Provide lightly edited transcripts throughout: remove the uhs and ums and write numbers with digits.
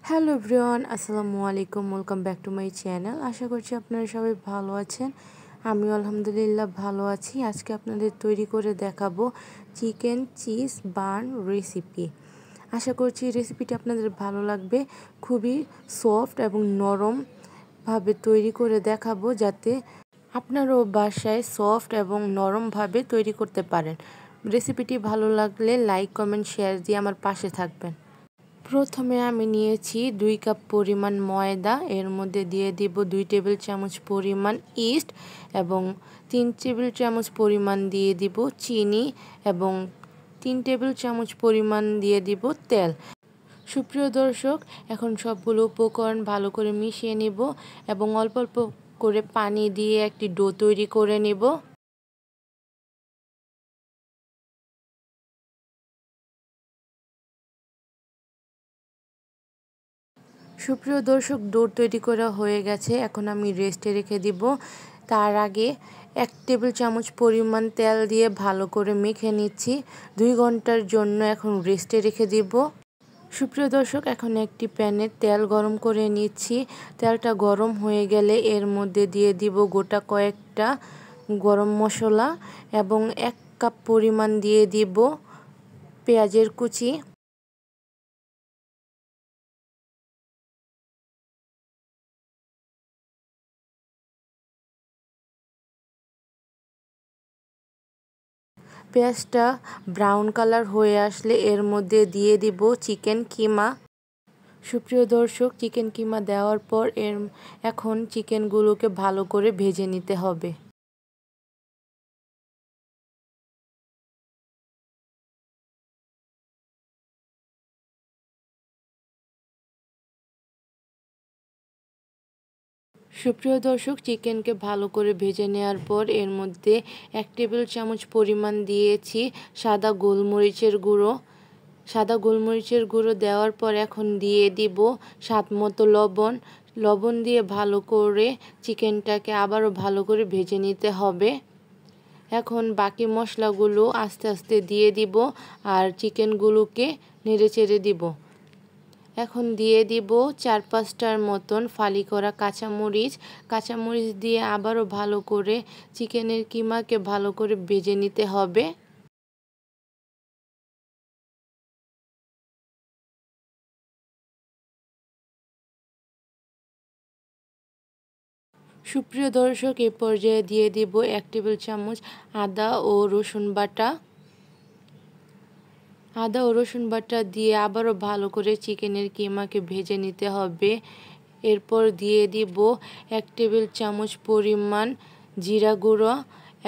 Hello everyone, আসসালামু আলাইকুম। Welcome back to my channel. আশা করছি আপনারা সবাই ভালো আছেন। আমিও আলহামদুলিল্লাহ ভালো আছি। আজকে আপনাদের তৈরি করে দেখাবো চিকেন চিজ বার্ন রেসিপি। আশা করছি রেসিপিটা আপনাদের ভালো লাগবে। খুবই সফট এবং নরমভাবে তৈরি করে দেখাবো, যাতে আপনারাও বাসায় সফট এবং নরমভাবে তৈরি করতে পারেন। রেসিপিটি ভালো লাগলে লাইক, কমেন্ট, শেয়ার দিয়ে আমার পাশে থাকবেন। প্রথমে আমি নিয়েছি 2 কাপ পরিমাণ ময়দা। এর মধ্যে দিয়ে দিব 2 টেবিল চামচ পরিমাণ ইস্ট এবং 3 টেবিল চামচ পরিমাণ দিয়ে দিব চিনি এবং 3 টেবিল চামচ পরিমাণ দিয়ে দিব তেল। সুপ্রিয় দর্শক, এখন সবগুলো উপকরণ ভালো করে মিশিয়ে নিব এবং অল্প অল্প করে পানি দিয়ে একটি ডো তৈরি করে নেব। সুপ্রিয় দর্শক, ডো তৈরি করা হয়ে গেছে। এখন আমি রেস্টে রেখে দিব। তার আগে 1 টেবিল চামচ পরিমাণ তেল দিয়ে ভালো করে মেখে নিচ্ছি। 2 ঘন্টার জন্য এখন রেস্টে রেখে দিব। সুপ্রিয় দর্শক, এখন একটি প্যানে তেল গরম করে নিচ্ছি। তেলটা গরম হয়ে গেলে এর মধ্যে দিয়ে দিব গোটা কয়েকটা গরম মশলা এবং 1 কাপ পরিমাণ দিয়ে দিব পেঁয়াজের কুচি। পেঁয়াজটা ব্রাউন কালার হয়ে আসলে এর মধ্যে দিয়ে দিব চিকেন কিমা। সুপ্রিয় দর্শক, চিকেন কিমা দেওয়ার পর এখন চিকেনগুলোকে ভালো করে ভেজে নিতে হবে। সুপ্রিয় দর্শক, চিকেনকে ভালো করে ভেজে নেওয়ার পর এর মধ্যে 1 টেবিল চামচ পরিমাণ দিয়েছি সাদা গোলমরিচের গুঁড়ো। সাদা গোলমরিচের গুঁড়ো দেওয়ার পর এখন দিয়ে দিব স্বাদ মতো লবণ। লবণ দিয়ে ভালো করে চিকেনটাকে আবারও ভালো করে ভেজে নিতে হবে। এখন বাকি মশলাগুলো আস্তে আস্তে দিয়ে দিব আর চিকেনগুলোকে নেড়েচেড়ে দিব। এখন দিয়ে দিব 4-5টার মতন ফালি করা কাঁচামরিচ। কাঁচামরিচ দিয়ে আবারও ভালো করে চিকেনের কিমাকে ভালো করে ভেজে নিতে হবে। সুপ্রিয় দর্শক, এ পর্যায়ে দিয়ে দিব 1 টেবিল চামচ আদা ও রসুন বাটা। আদা ও রসুন বাটা দিয়ে আবারও ভালো করে চিকেনের কিমাকে ভেজে নিতে হবে। এরপর দিয়ে দিব 1 টেবিল চামচ পরিমাণ জিরা গুঁড়ো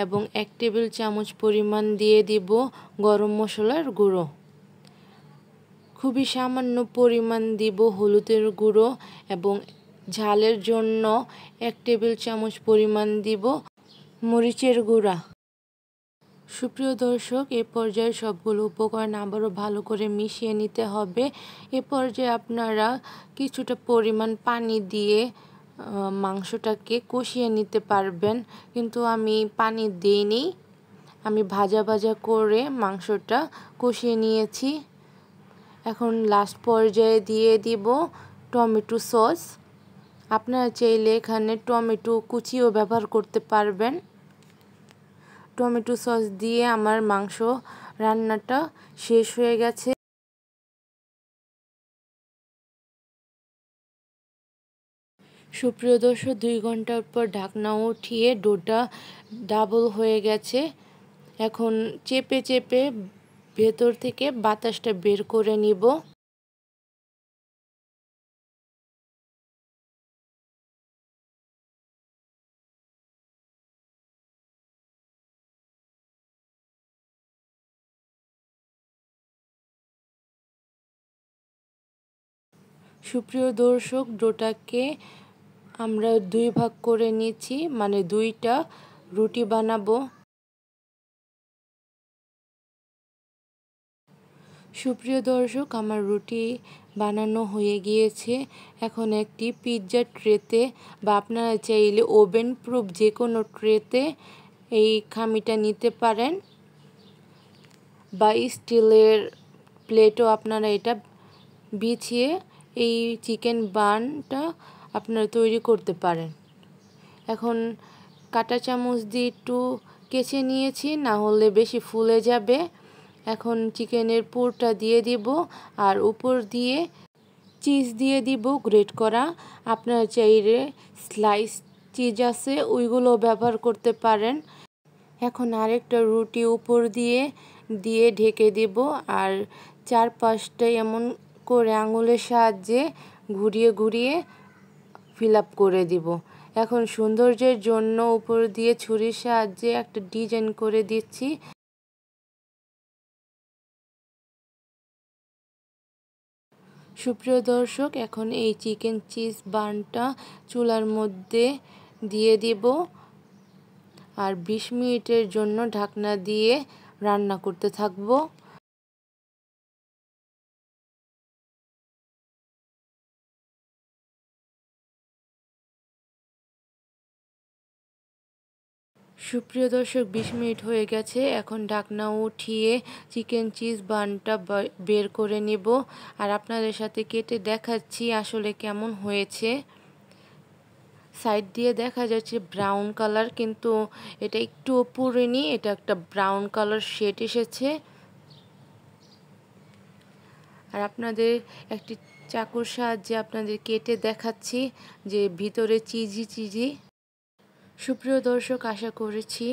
এবং 1 টেবিল চামচ পরিমাণ দিয়ে দিব গরম মশলার গুঁড়ো। খুবই সামান্য পরিমাণ দিব হলুদের গুঁড়ো এবং ঝালের জন্য 1 টেবিল চামচ পরিমাণ দিব মরিচের গুঁড়া। সুপ্রিয় দর্শক, এ পর্যায়ে সবগুলো উপকরণ আবারও ভালো করে মিশিয়ে নিতে হবে। এ পর্যায়ে আপনারা কিছুটা পরিমাণ পানি দিয়ে মাংসটাকে কষিয়ে নিতে পারবেন, কিন্তু আমি পানি দিইনি। আমি ভাজা ভাজা করে মাংসটা কষিয়ে নিয়েছি। এখন লাস্ট পর্যায়ে দিয়ে দিব টমেটো সস। আপনারা চাইলে এখানে টমেটো কুচিও ব্যবহার করতে পারবেন। টমেটো সস দিয়ে আমার মাংস রান্নাটা শেষ হয়ে গেছে। সুপ্রিয় দর্শক, 2 ঘন্টার পর ঢাকনা উঠিয়ে ডোটা ডাবল হয়ে গেছে। এখন চেপে চেপে ভেতর থেকে বাতাসটা বের করে নিব। সুপ্রিয় দর্শক, ডোটাকে আমরা 2 ভাগ করে নিচ্ছি, মানে 2টা রুটি বানাবো। সুপ্রিয় দর্শক, আমার রুটি বানানো হয়ে গিয়েছে। এখন একটি পিৎজা ট্রেতে বা আপনারা চাইলে ওভেন প্রুফ যে কোনো ট্রেতে এই খামিটা নিতে পারেন, বা স্টিলের প্লেটও আপনারা এটা বিছিয়ে এই চিকেন বানটা আপনারা তৈরি করতে পারেন। এখন কাঁটা চামচ দিয়ে একটু কেচে নিয়েছি, না হলে বেশি ফুলে যাবে। এখন চিকেনের পুরটা দিয়ে দিব আর উপর দিয়ে চিজ দিয়ে দিব গ্রেট করা। আপনারা চাইলে স্লাইস চিজ আছে ওইগুলো ব্যবহার করতে পারেন। এখন আরেকটা রুটি উপর দিয়ে ঢেকে দেব আর চারপাশটা এমন করে আঙুলের সাহায্যে ঘুরিয়ে ঘুরিয়ে ফিল আপ করে দিব। এখন সৌন্দর্যের জন্য উপর দিয়ে ছুরির সাহায্যে একটা ডিজাইন করে দিচ্ছি। সুপ্রিয় দর্শক, এখন এই চিকেন চিজ বানটা চুলার মধ্যে দিয়ে দিব আর 20 মিনিটের জন্য ঢাকনা দিয়ে রান্না করতে থাকবো। সুপ্রিয় দর্শক, 20 মিনিট হয়ে গেছে। এখন ঢাকনা উঠিয়ে চিকেন চিজ বানটা বের করে নেব আর আপনাদের সাথে কেটে দেখাচ্ছি আসলে কেমন হয়েছে। সাইড দিয়ে দেখা যাচ্ছে ব্রাউন কালার, কিন্তু এটা একটু পুড়েনি, এটা একটা ব্রাউন কালার শেড এসেছে। আর আপনাদের একটি চাকুর সাহায্যে আপনাদের কেটে দেখাচ্ছি যে ভিতরে চিজি। সুপ্রিয় দর্শক, আশা করেছি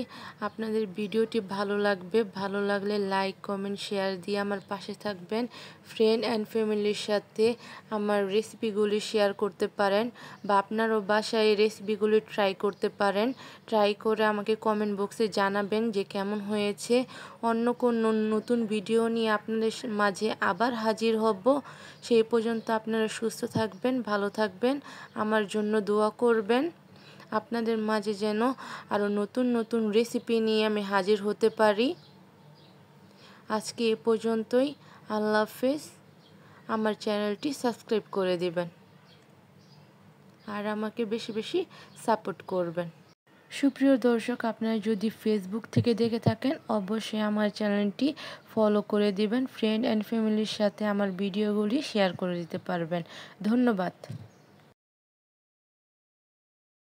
আপনাদের ভিডিওটি ভালো লাগবে। ভালো লাগলে লাইক, কমেন্ট, শেয়ার দিয়ে আমার পাশে থাকবেন। ফ্রেন্ড অ্যান্ড ফ্যামিলির সাথে আমার রেসিপিগুলি শেয়ার করতে পারেন বা আপনারও বাসায় রেসিপিগুলি ট্রাই করতে পারেন। ট্রাই করে আমাকে কমেন্ট বক্সে জানাবেন যে কেমন হয়েছে। অন্য কোনো নতুন ভিডিও নিয়ে আপনাদের মাঝে আবার হাজির হব। সেই পর্যন্ত আপনারা সুস্থ থাকবেন, ভালো থাকবেন, আমার জন্য দোয়া করবেন। আপনাদের মাঝে যেন আরও নতুন নতুন রেসিপি নিয়ে আমি হাজির হতে পারি। আজকে এ পর্যন্তই। আল্লাহ হাফেজ। আমার চ্যানেলটি সাবস্ক্রাইব করে দিবেন আর আমাকে বেশি বেশি সাপোর্ট করবেন। সুপ্রিয় দর্শক, আপনারা যদি ফেসবুক থেকে দেখে থাকেন অবশ্যই আমার চ্যানেলটি ফলো করে দিবেন। ফ্রেন্ড অ্যান্ড ফ্যামিলির সাথে আমার ভিডিওগুলি শেয়ার করে দিতে পারবেন। ধন্যবাদ।